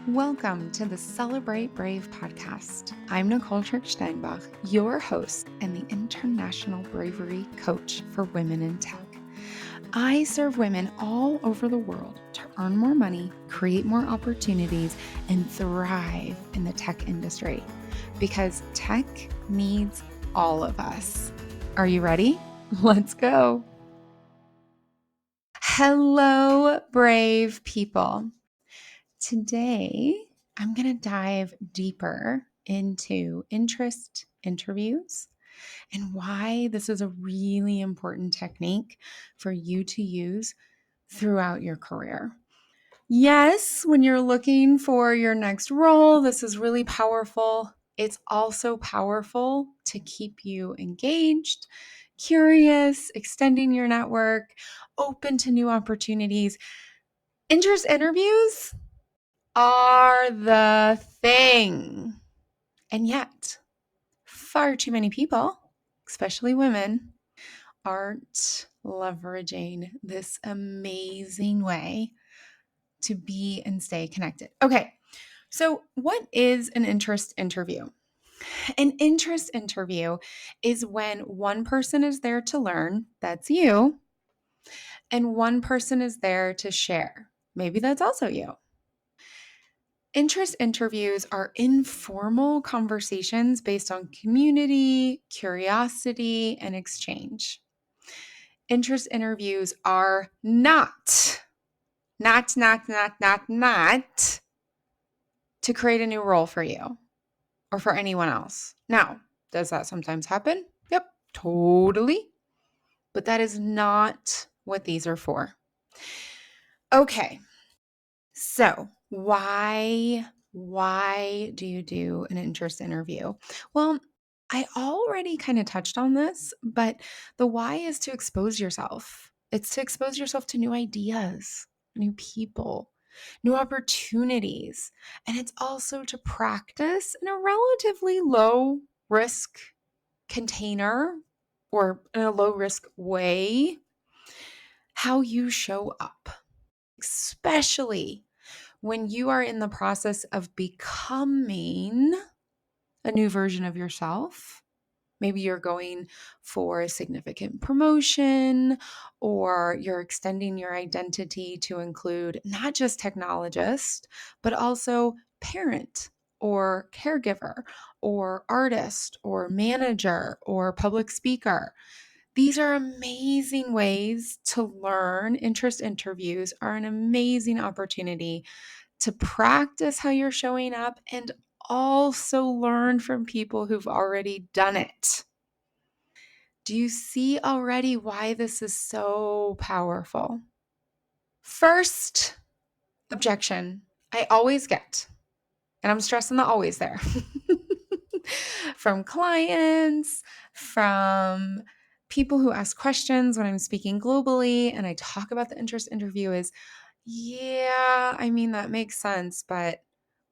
Welcome to the Celebrate Brave podcast. I'm Nicole Steinbach, your host and the International Bravery Coach for Women in Tech. I serve women all over the world to earn more money, create more opportunities, and thrive in the tech industry because tech needs all of us. Are you ready? Let's go. Hello, brave people. Today, I'm going to dive deeper into interest interviews and why this is a really important technique for you to use throughout your career. Yes, when you're looking for your next role, this is really powerful. It's also powerful to keep you engaged, curious, extending your network, open to new opportunities. Interest interviews are the thing. And yet, far too many people, especially women, aren't leveraging this amazing way to be and stay connected. Okay, so what is an interest interview? An interest interview is when one person is there to learn, that's you, and one person is there to share. Maybe that's also you. Interest interviews are informal conversations based on community, curiosity, and exchange. Interest interviews are not to create a new role for you or for anyone else. Now, does that sometimes happen? Yep, totally. But that is not what these are for. Okay, so why do you do an interest interview? Well, I already kind of touched on this, but the why is to expose yourself. It's to expose yourself to new ideas, new people, new opportunities. And it's also to practice in a relatively low risk container or in a low risk way how you show up, especially when you are in the process of becoming a new version of yourself. Maybe you're going for a significant promotion, or you're extending your identity to include not just technologist, but also parent or caregiver or artist or manager or public speaker. These are amazing ways to learn. Interest interviews are an amazing opportunity to practice how you're showing up and also learn from people who've already done it. Do you see already why this is so powerful? First objection I always get, and I'm stressing the always there, from clients, from people who ask questions when I'm speaking globally and I talk about the interest interview is, yeah, I mean, that makes sense, but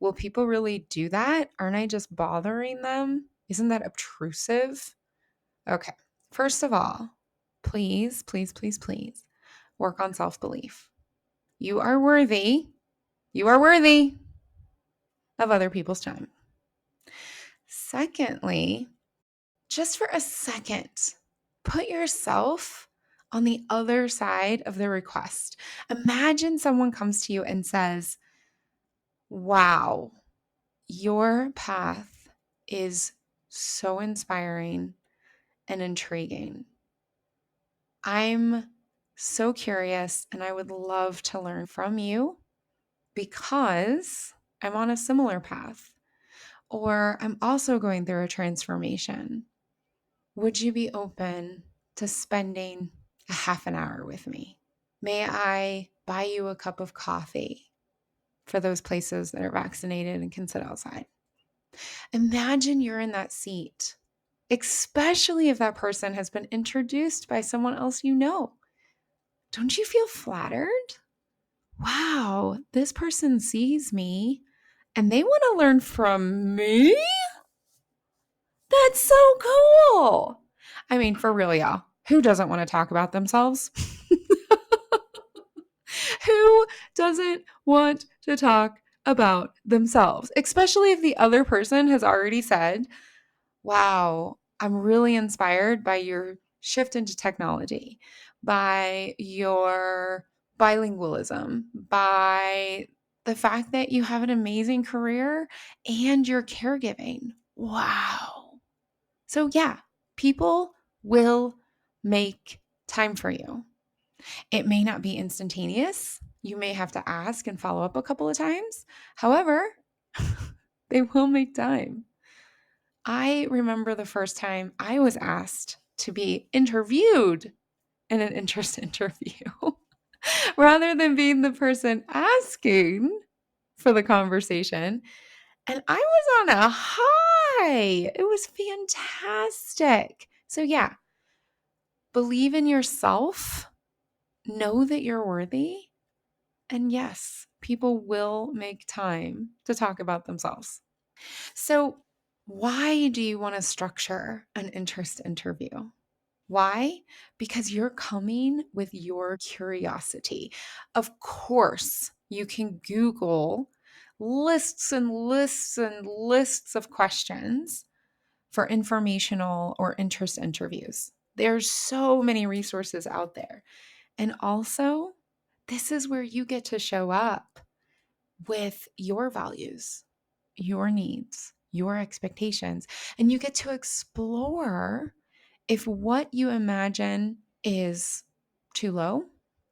will people really do that? Aren't I just bothering them? Isn't that obtrusive? Okay. First of all, please, please, please, please work on self-belief. You are worthy. You are worthy of other people's time. Secondly, just for a second, put yourself on the other side of the request. Imagine someone comes to you and says, wow, your path is so inspiring and intriguing. I'm so curious and I would love to learn from you because I'm on a similar path, or I'm also going through a transformation. Would you be open to spending a half an hour with me? May I buy you a cup of coffee for those places that are vaccinated and can sit outside? Imagine you're in that seat, especially if that person has been introduced by someone else you know. Don't you feel flattered? Wow, this person sees me and they want to learn from me? That's so cool. I mean, for real, y'all. Who doesn't want to talk about themselves? Who doesn't want to talk about themselves, especially if the other person has already said, wow, I'm really inspired by your shift into technology, by your bilingualism, by the fact that you have an amazing career and your caregiving. Wow. So, yeah, people will make time for you. It may not be instantaneous. You may have to ask and follow up a couple of times. However, they will make time. I remember the first time I was asked to be interviewed in an interest interview rather than being the person asking for the conversation. And I was on a high. It was fantastic. So, yeah, believe in yourself, know that you're worthy. And yes, people will make time to talk about themselves. So, why do you want to structure an interest interview? Why? Because you're coming with your curiosity. Of course, you can Google lists and lists and lists of questions for informational or interest interviews. There's so many resources out there. And also, this is where you get to show up with your values, your needs, your expectations, and you get to explore if what you imagine is too low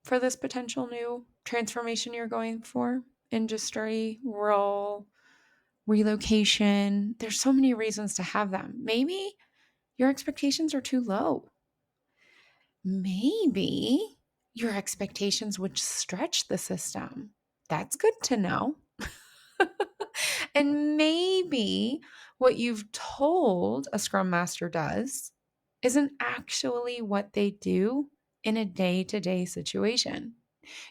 for this potential new transformation you're going for, industry, role, relocation. There's so many reasons to have them. Maybe your expectations are too low. Maybe your expectations would stretch the system. That's good to know. And maybe what you've told a Scrum Master does isn't actually what they do in a day-to-day situation.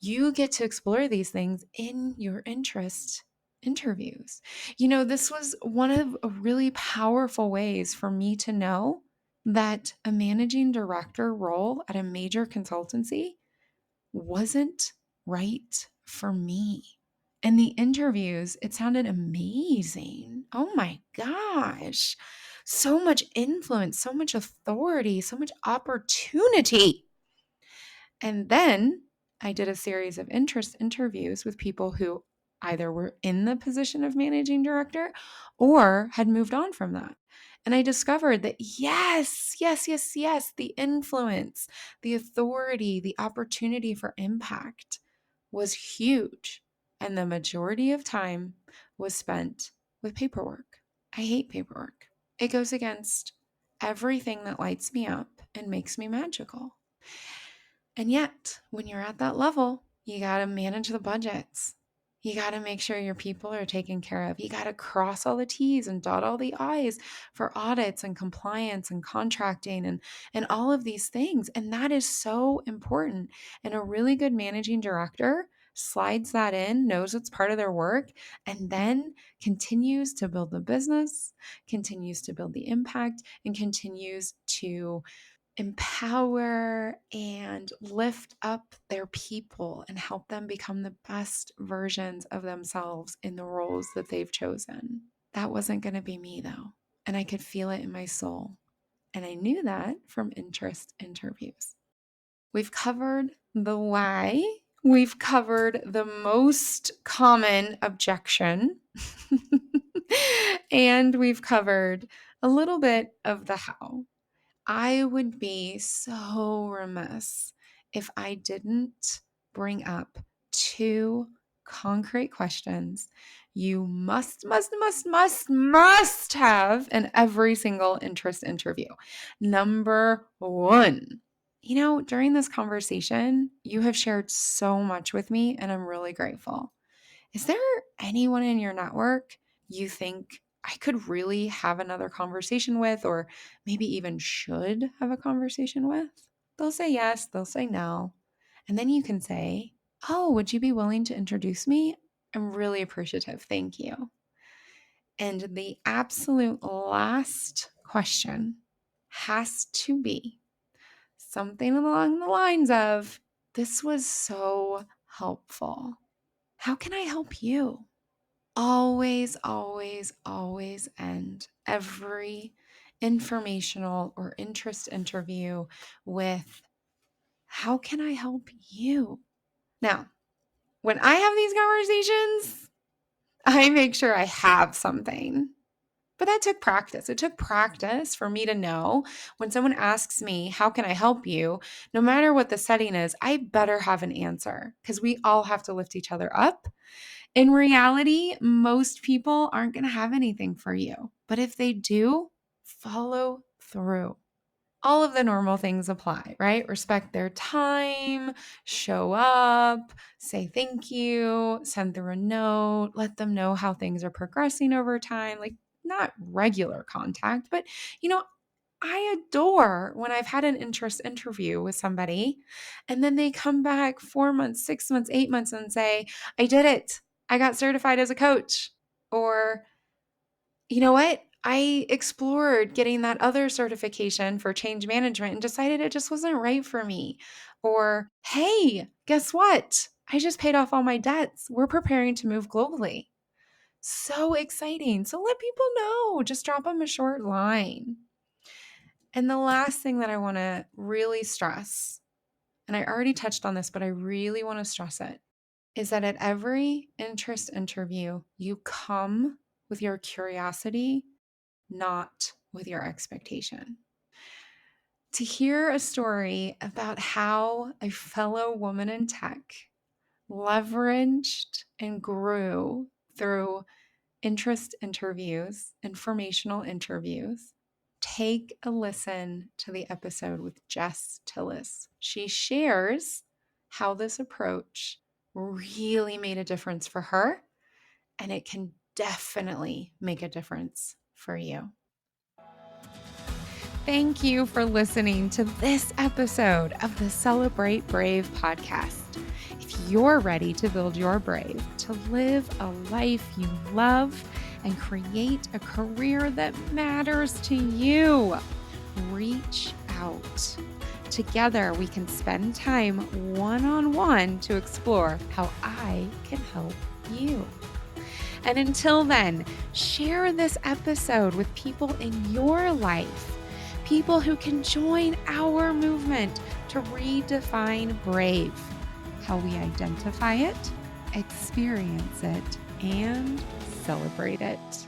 You get to explore these things in your interest interviews. This was one of really powerful ways for me to know that a managing director role at a major consultancy wasn't right for me. In the interviews, it sounded amazing. Oh my gosh. So much influence, so much authority, so much opportunity. And then I did a series of interest interviews with people who either were in the position of managing director or had moved on from that. And I discovered that yes, yes, yes, yes, the influence, the authority, the opportunity for impact was huge. And the majority of time was spent with paperwork. I hate paperwork. It goes against everything that lights me up and makes me magical. And yet, when you're at that level, you got to manage the budgets. You got to make sure your people are taken care of. You got to cross all the T's and dot all the I's for audits and compliance and contracting and all of these things. And that is so important. And a really good managing director slides that in, knows it's part of their work, and then continues to build the business, continues to build the impact, and continues to empower and lift up their people and help them become the best versions of themselves in the roles that they've chosen. That wasn't going to be me though. And I could feel it in my soul. And I knew that from interest interviews. We've covered the why. We've covered the most common objection. And we've covered a little bit of the how. I would be so remiss if I didn't bring up two concrete questions you must have in every single interest interview. Number one, during this conversation, you have shared so much with me, and I'm really grateful. Is there anyone in your network you think I could really have another conversation with, or maybe even should have a conversation with? They'll say yes, they'll say no. And then you can say, oh, would you be willing to introduce me? I'm really appreciative. Thank you. And the absolute last question has to be something along the lines of, this was so helpful. How can I help you? always, always, always end every informational or interest interview with, how can I help you? Now, when I have these conversations, I make sure I have something. But that took practice. It took practice for me to know when someone asks me, how can I help you? No matter what the setting is, I better have an answer because we all have to lift each other up. In reality, most people aren't going to have anything for you. But if they do, follow through. All of the normal things apply, right? Respect their time, show up, say thank you, send through a note, let them know how things are progressing over time. Like, not regular contact, but I adore when I've had an interest interview with somebody and then they come back 4 months, 6 months, 8 months and say, I did it. I got certified as a coach. Or, you know what? I explored getting that other certification for change management and decided it just wasn't right for me. Or, hey, guess what? I just paid off all my debts. We're preparing to move globally. So exciting. So let people know. Just drop them a short line. And the last thing that I want to really stress, and I already touched on this, but I really want to stress it, is that at every interest interview, you come with your curiosity, not with your expectation. To hear a story about how a fellow woman in tech leveraged and grew through interest interviews, informational interviews, take a listen to the episode with Jess Tillis. She shares how this approach really made a difference for her, and it can definitely make a difference for you. Thank you for listening to this episode of the Celebrate Brave podcast. If you're ready to build your brave, to live a life you love, and create a career that matters to you, reach out. Together, we can spend time one-on-one to explore how I can help you. And until then, share this episode with people in your life, people who can join our movement to redefine brave, how we identify it, experience it, and celebrate it.